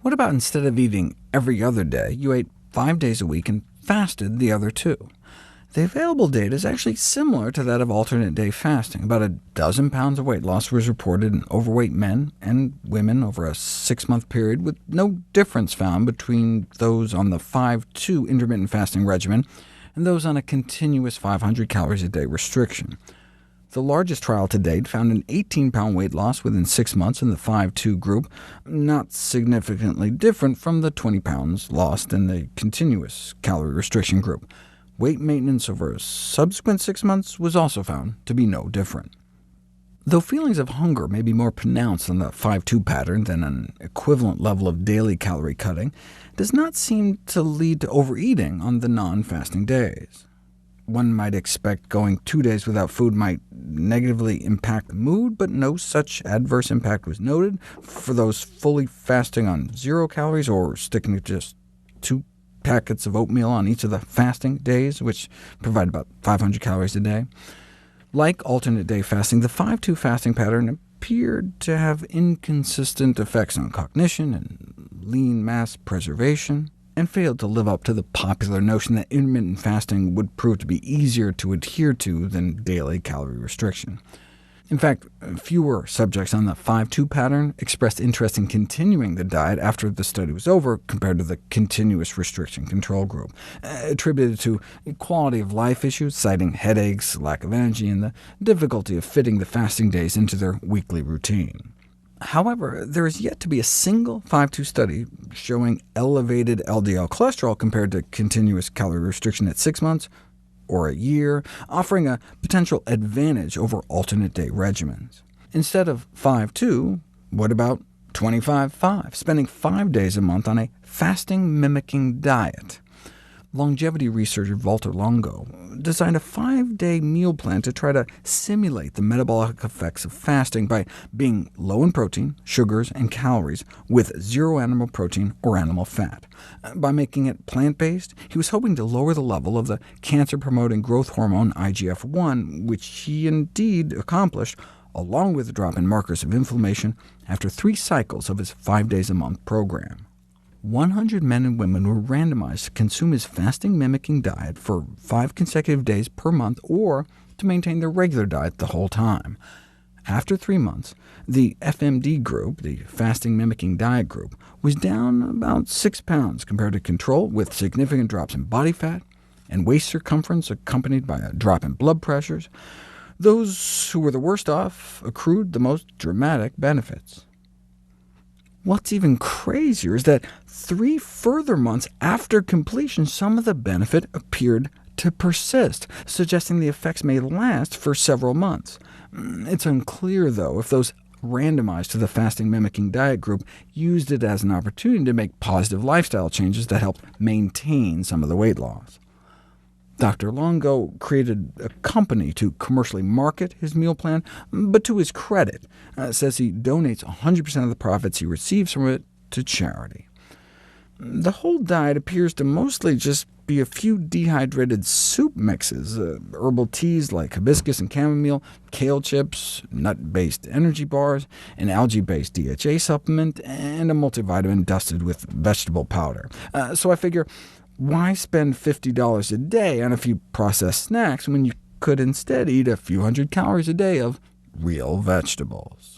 What about instead of eating every other day, you ate 5 days a week and fasted the other 2? The available data is actually similar to that of alternate day fasting. About a dozen pounds of weight loss was reported in overweight men and women over a 6-month period, with no difference found between those on the 5-2 intermittent fasting regimen and those on a continuous 500 calories a day restriction. The largest trial to date found an 18-pound weight loss within 6 months in the 5-2 group, not significantly different from the 20 pounds lost in the continuous calorie restriction group. Weight maintenance over subsequent 6 months was also found to be no different. Though feelings of hunger may be more pronounced on the 5-2 pattern than an equivalent level of daily calorie cutting, it does not seem to lead to overeating on the non-fasting days. One might expect going 2 days without food might negatively impact mood, but no such adverse impact was noted for those fully fasting on 0 calories or sticking to just 2 packets of oatmeal on each of the fasting days, which provide about 500 calories a day. Like alternate day fasting, the 5-2 fasting pattern appeared to have inconsistent effects on cognition and lean mass preservation, and failed to live up to the popular notion that intermittent fasting would prove to be easier to adhere to than daily calorie restriction. In fact, fewer subjects on the 5-2 pattern expressed interest in continuing the diet after the study was over compared to the continuous restriction control group, attributed to quality of life issues, citing headaches, lack of energy, and the difficulty of fitting the fasting days into their weekly routine. However, there is yet to be a single 5-2 study showing elevated LDL cholesterol compared to continuous calorie restriction at 6 months or a year, offering a potential advantage over alternate day regimens. Instead of 5-2, what about 25-5, spending 5 days a month on a fasting-mimicking diet? Longevity researcher Valter Longo designed a 5-day meal plan to try to simulate the metabolic effects of fasting by being low in protein, sugars, and calories, with 0 animal protein or animal fat. By making it plant-based, he was hoping to lower the level of the cancer-promoting growth hormone IGF-1, which he indeed accomplished, along with a drop in markers of inflammation after 3 cycles of his 5 days a month program. 100 men and women were randomized to consume his fasting-mimicking diet for 5 consecutive days per month, or to maintain their regular diet the whole time. After 3 months, the FMD group, the fasting-mimicking diet group, was down about 6 pounds compared to control, with significant drops in body fat and waist circumference accompanied by a drop in blood pressures. Those who were the worst off accrued the most dramatic benefits. What's even crazier is that 3 further months after completion, some of the benefit appeared to persist, suggesting the effects may last for several months. It's unclear, though, if those randomized to the fasting-mimicking diet group used it as an opportunity to make positive lifestyle changes that helped maintain some of the weight loss. Dr. Longo created a company to commercially market his meal plan, but to his credit, says he donates 100% of the profits he receives from it to charity. The whole diet appears to mostly just be a few dehydrated soup mixes, herbal teas like hibiscus and chamomile, kale chips, nut-based energy bars, an algae-based DHA supplement, and a multivitamin dusted with vegetable powder. So I figure, why spend $50 a day on a few processed snacks when you could instead eat a few hundred calories a day of real vegetables?